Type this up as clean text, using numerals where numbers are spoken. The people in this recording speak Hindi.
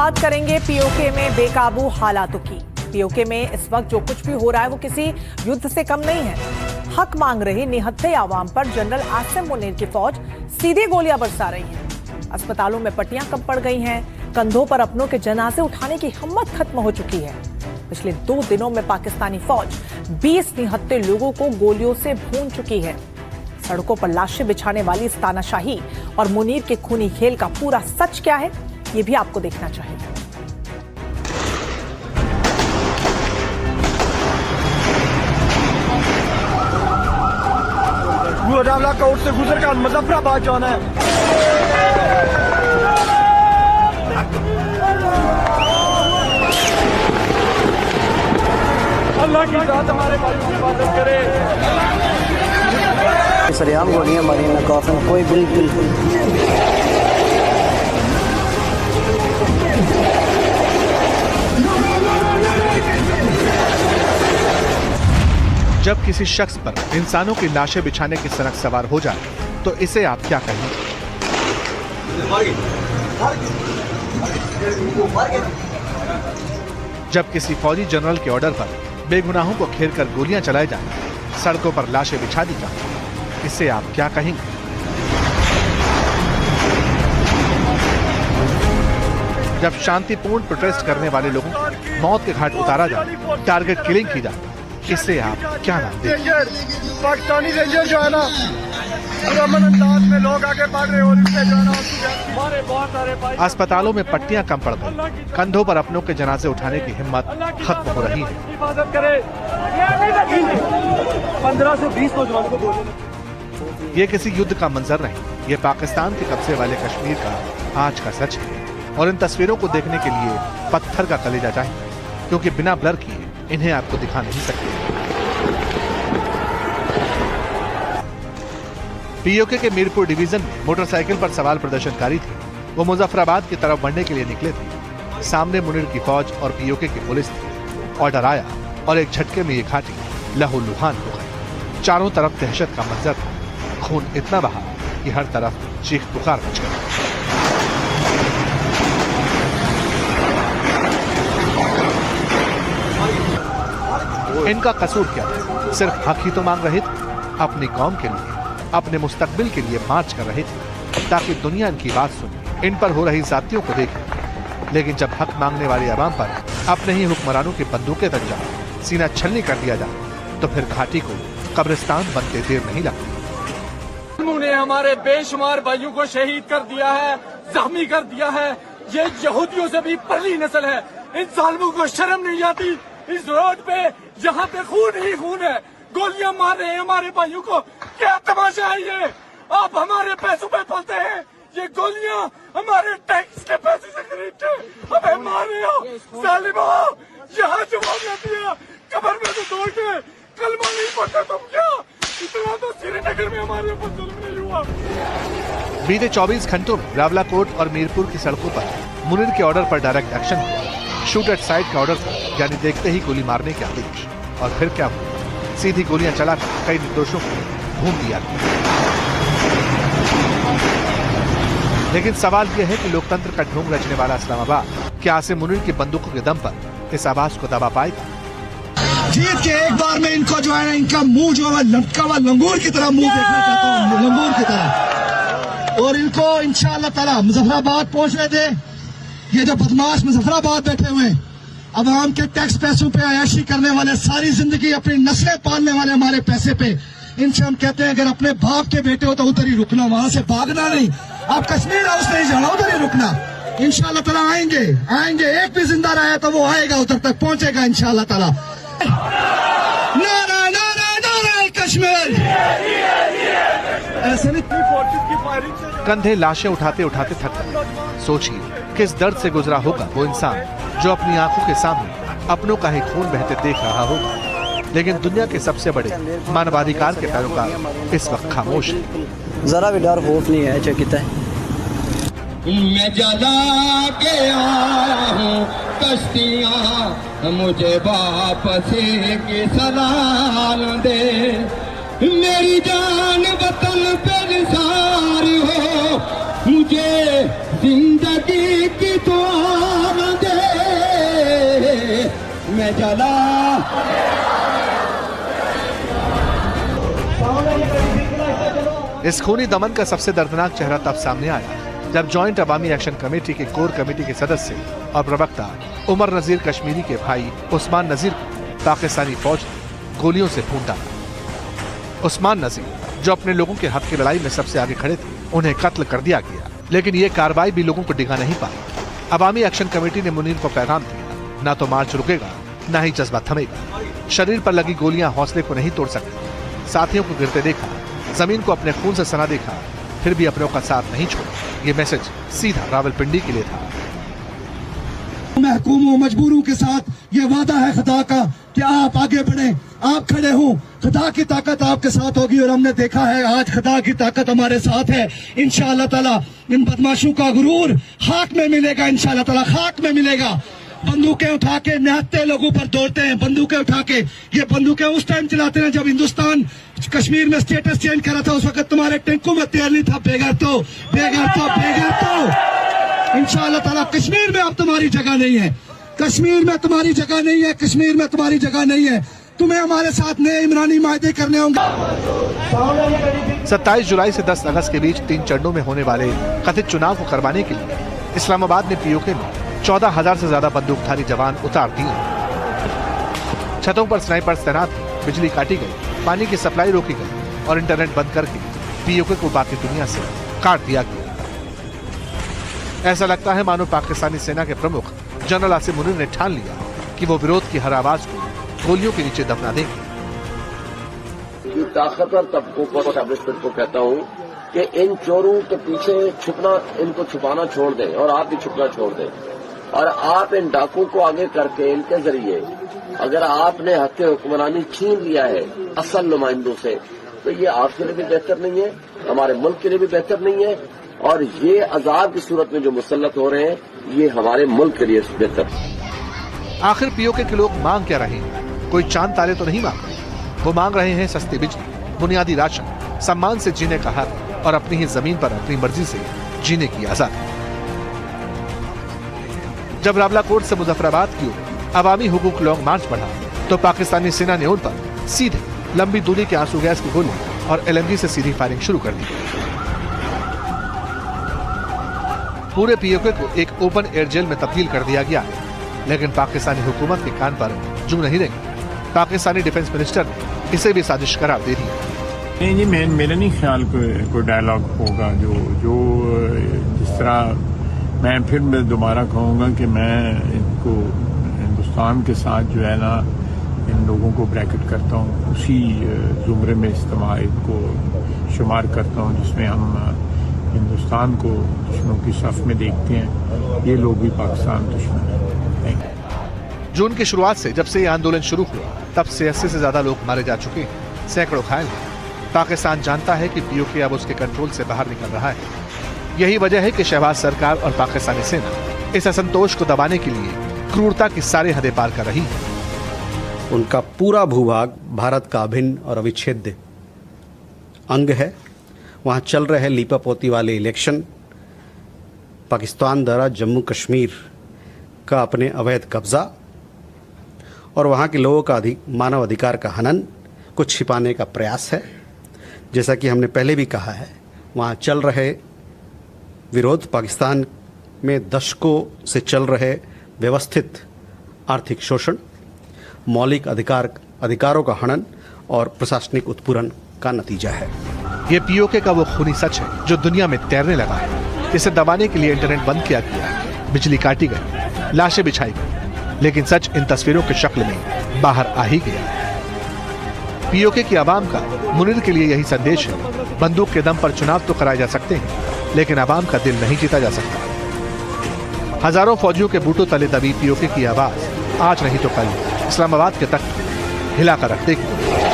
बात करेंगे पीओके में बेकाबू हालातों की। पीओके में इस वक्त जो कुछ भी हो रहा है वो किसी युद्ध से कम नहीं है। हक मांग रही निहत्थे आवाम पर जनरल आसिम मुनीर की फौज सीधे गोलियां बरसा रही है। अस्पतालों में पट्टियां कम पड़ गई हैं। कंधों पर अपनों के जनाजे उठाने की हिम्मत खत्म हो चुकी है। पिछले 2 दिनों में पाकिस्तानी फौज 20 निहत्थे लोगों को गोलियों से भून चुकी है। सड़कों पर लाशें बिछाने वाली इस तानाशाही और मुनीर के खूनी खेल का पूरा सच क्या है, ये भी आपको देखना चाहिए। रावला कोर्ट से गुजर कर मुजफ्फराबाद जाना है। अल्लाह की जात हमारे भाइयों की हिफाजत करे। सरेआम गोलियां मारी ना कॉफन कोई बिल्कुल जब किसी शख्स पर इंसानों की लाशें बिछाने की सनक सवार हो जाए तो इसे आप क्या कहेंगे? जब किसी फौजी जनरल के ऑर्डर पर बेगुनाहों को घेर कर गोलियां चलाई जाए, सड़कों पर लाशें बिछा दी जाए, इसे आप क्या कहेंगे? जब शांतिपूर्ण प्रोटेस्ट करने वाले लोगों को मौत के घाट उतारा जाए, टारगेट किलिंग की जाए, इसे आप क्या नाम देंगे? पाकिस्तानी रेंजर जो है ना, अमन अंदाज में लोग आगे बढ़ रहे और इससे जो है ना हमारे बहुत सारे भाई अस्पतालों में पट्टियां कम पड़ गई, कंधों पर अपनों के जनाजे उठाने की हिम्मत खत्म हो रही है। हिफाजत करे। 15 से 20 नौजवानों को बोले। ये किसी युद्ध का मंजर नहीं, ये पाकिस्तान के कब्जे वाले कश्मीर का आज का सच है। और इन तस्वीरों को देखने के लिए पत्थर का कलेजा चाहिए, क्योंकि बिना ब्लर किए इन्हें आपको दिखा नहीं सकते। पीओके के मीरपुर डिवीजन में मोटरसाइकिल पर सवार प्रदर्शनकारी थे। वो मुजफ्फराबाद की तरफ बढ़ने के लिए निकले थे। सामने मुनीर की फौज और पीओके की पुलिस थी। ऑर्डर आया और एक झटके में ये घाटी लहूलुहान हो गई। चारों तरफ दहशत का मंजर था। खून इतना बहा कि हर तरफ चीख पुकार मच गई। इनका कसूर क्या था? सिर्फ हक ही तो मांग रहे थे। अपनी कौम के लिए, अपने मुस्तकबिल के लिए मार्च कर रहे थे, ताकि दुनिया इनकी बात सुने, इन पर हो रही जातियों को देखे। लेकिन जब हक मांगने वाली आवाम पर अपने ही हुक्मरानों की बंदूकें तक जाए, सीना छलनी कर दिया जाए, तो फिर घाटी को कब्रिस्तान बनते देर नहीं लगती। उन्होंने हमारे बेशुमार भाइयों को शहीद कर दिया है, जख्मी कर दिया है। ये यहूदियों से भी परली नस्ल है। इन जालिमों को शर्म नहीं आती? इस रोड पे जहाँ पे खून ही खून है, गोलियां मार रहे हैं हमारे भाइयों को। क्या तमाशा है ये? आप हमारे पैसों पे पलते हैं। ये गोलियां हमारे टैक्स के पैसे से खरीदते हमें मार रहे हो। जालिमो, यहाँ जवाब न दिया, कब्र में तो दौड़ के कलमा नहीं पढ़ते तुम क्या? इतना तो श्रीनगर में हमारे ऊपर जुल्म नहीं हुआ। बीते 24 घंटों में रावलाकोट और मीरपुर की सड़कों पर मुनीर के ऑर्डर पर डायरेक्ट एक्शन हुआ। शूट एट साइट का ऑर्डर था, यानी देखते ही गोली मारने के आदेश। और फिर क्या हुआ? सीधी गोलियां चलाकर कई निर्दोषों को भून दिया। लेकिन सवाल यह है कि लोकतंत्र का ढोंग रचने वाला इस्लामाबाद क्या आसिम मुनीर की बंदूकों के दम पर इस आवाज को दबा पाएगा? जीत के एक बार में इनको जो है ना, इनका मुंह जो है लटका हुआ लंगूर की तरह मुंह देखना चाहता हूँ, लंगूर की तरह। और इनको इंशाअल्लाह ताला मुजफ्फराबाद पहुंचने दे। ये जो बदमाश मुजफ्फराबाद बैठे हुए हैं, अवाम के टैक्स पैसों पे अयाशी करने वाले, सारी जिंदगी अपनी नस्लें पालने वाले हमारे पैसे पे, इनसे हम कहते हैं अगर अपने बाप के बेटे हो तो उधर ही रुकना, वहां से भागना नहीं। आप कश्मीर हाउस नहीं जाना, उधर ही रुकना। इंशाअल्लाह ताला आएंगे। एक भी जिंदा रहा है तो वो आएगा, उधर तक पहुंचेगा इंशाअल्लाह ताला। नारा नारा नारा कश्मीर। ऐसे नहीं की फायरिंग से कंधे लाशें उठाते उठाते थक गए। सोचिए किस दर्द से गुजरा होगा वो इंसान जो अपनी आंखों के सामने अपनों का ही खून बहते देख रहा होगा। लेकिन दुनिया के सबसे बड़े मानवाधिकार के पैरोकार इस वक्त खामोश है। जरा भी डर खौफ नहीं है। चकित है मैं जला के आया हूँ कश्तियाँ, मुझे वापस की सलाम दे। मेरी जान वतन पे निसार हो, मुझे जिंदगी की दुआ मैं जला इस खूनी दमन का सबसे दर्दनाक चेहरा तब सामने आया जब जॉइंट अवामी एक्शन कमेटी के कोर कमेटी के सदस्य और प्रवक्ता उमर नजीर कश्मीरी के भाई उस्मान नजीर को पाकिस्तानी फौज ने गोलियों से भून डाला। उस्मान नजीर, जो अपने लोगों के हक की लड़ाई में सबसे आगे खड़े थे, उन्हें कत्ल कर दिया गया। लेकिन ये कार्रवाई भी लोगों को डिगा नहीं पाई। अवामी एक्शन कमेटी ने मुनीर को पैगाम दिया, ना तो मार्च रुकेगा, ना ही जज्बा थमेगा। शरीर पर लगी गोलियां हौसले को नहीं तोड़ सकती। साथियों को गिरते देखा, जमीन को अपने खून से सना देखा, फिर भी अपनों का साथ नहीं छोड़ा। ये मैसेज सीधा रावलपिंडी के लिए था। महकूमों मजबूरों के साथ ये वादा है खुदा का कि आप आगे बढ़े, आप खड़े हो, खुदा की ताकत आपके साथ होगी। और हमने देखा है आज खुदा की ताकत हमारे साथ है। इंशाअल्लाह ताला इन बदमाशों का गुरूर खाक में मिलेगा, इंशाअल्लाह ताला खाक में मिलेगा। बंदूकें उठा के निहत्ते लोगों पर दौड़ते हैं, बंदूकें उठा के। ये बंदूकें उस टाइम चलाते हैं जब हिंदुस्तान कश्मीर में स्टेटस चेंज करा था। उस वक्त तुम्हारे टैंकों में तेल नहीं था। बेगर तो इंशाअल्लाह ताला कश्मीर में अब तुम्हारी जगह नहीं है। कश्मीर में तुम्हारी जगह नहीं है। कश्मीर में तुम्हारी जगह नहीं है। तुम्हें हमारे साथ नए इमरानी मायदे करने होंगे। 27 जुलाई से 10 अगस्त के बीच 3 चरणों में होने वाले कथित चुनाव को करवाने के लिए इस्लामाबाद ने पीओके में 14,000 से ज्यादा बंदूकधारी जवान उतार दिए। छतों पर स्नाइपर्स तैनात, बिजली काटी गई, पानी की सप्लाई रोकी गई और इंटरनेट बंद करके पीओके को बाकी दुनिया से काट दिया गया। ऐसा लगता है मानो पाकिस्तानी सेना के प्रमुख जनरल आसिम मुनीर ने ठान लिया कि वो विरोध की हर आवाज को गोलियों के नीचे दफना देंगे। ताकतवर तबकों को, एस्टेब्लिशमेंट को कहता हूं कि इन चोरों के पीछे छुपना, इनको छुपाना छोड़ दें और आप भी छुपना छोड़ दें। और आप इन डाकुओं को आगे करके इनके जरिए अगर आपने हक हुक्मरानी छीन लिया है असल नुमाइंदों से, तो ये आपके लिए भी बेहतर नहीं है, हमारे मुल्क के लिए भी बेहतर नहीं है। और ये अजाब की सूरत में जो मुसल्लत हो रहे हैं, ये हमारे मुल्क के लिए बेहतर है। आखिर पीओके के लोग मांग क्या रहे हैं? कोई चांद तारे तो नहीं मांग रहे। वो मांग रहे हैं सस्ती बिजली, बुनियादी राशन, सम्मान से जीने का हक और अपनी ही जमीन पर अपनी मर्जी से जीने की आजादी। जब रावलाकोट से मुजफ्फराबाद की ओर अवामी हुकूक लॉन्ग मार्च बढ़ा तो पाकिस्तानी सेना ने उन पर सीधे लंबी दूरी के आंसू गैस की गोली और एलएमजी से सीधी फायरिंग शुरू कर दी। पूरे पीओके को एक ओपन एयर जेल में तब्दील कर दिया गया है, लेकिन पाकिस्तानी हुकूमत के कान पर जू नहीं देंगे। पाकिस्तानी डिफेंस मिनिस्टर ने इसे भी साजिश करार दे दी। नहीं जी, मेरा नहीं ख्याल कोई डायलॉग होगा जो जिस तरह मैं फिर दोबारा कहूँगा कि मैं इनको हिंदुस्तान के साथ जो है ना इन लोगों को ब्रैकेट करता हूँ, उसी जुमरे में इस्तेमाल को शुमार करता हूँ जिसमें हम हिंदुस्तान को दुश्मनों की सफ में देखते हैं। ये लोग भी पाकिस्तान दुश्मन हैं। जून की शुरुआत से जब से ये आंदोलन शुरू हुआ तब से 80 से ज्यादा लोग मारे जा चुके हैं, सैकड़ों घायल हैं। पाकिस्तान जानता है कि पीओके अब उसके कंट्रोल से बाहर निकल रहा है। यही वजह है कि शहबाज सरकार और पाकिस्तानी सेना इस असंतोष को दबाने के लिए क्रूरता की सारी हदें पार कर रही है। उनका पूरा भूभाग भारत का अभिन्न और अविच्छेद्य अंग है। वहाँ चल रहे लीपापोती वाले इलेक्शन, पाकिस्तान द्वारा जम्मू कश्मीर का अपने अवैध कब्जा और वहाँ के लोगों का मानव अधिकार का हनन को छिपाने का प्रयास है। जैसा कि हमने पहले भी कहा है, वहाँ चल रहे विरोध पाकिस्तान में दशकों से चल रहे व्यवस्थित आर्थिक शोषण, मौलिक अधिकारों का हनन और प्रशासनिक उत्पीड़न का नतीजा है। ये पीओके का वो खूनी सच है जो दुनिया में तैरने लगा है। इसे दबाने के लिए इंटरनेट बंद किया गया, बिजली काटी गई, लाशें बिछाई गई, लेकिन सच इन तस्वीरों की शक्ल में बाहर आ ही गया। पीओके की आवाम का मुनीर के लिए यही संदेश है, बंदूक के दम पर चुनाव तो कराए जा सकते हैं, लेकिन आवाम का दिल नहीं जीता जा सकता। हजारों फौजियों के बूटों तले दबी पीओके की आवाज आज नहीं तो कल इस्लामाबाद के तख्त हिलाकर रख देगी।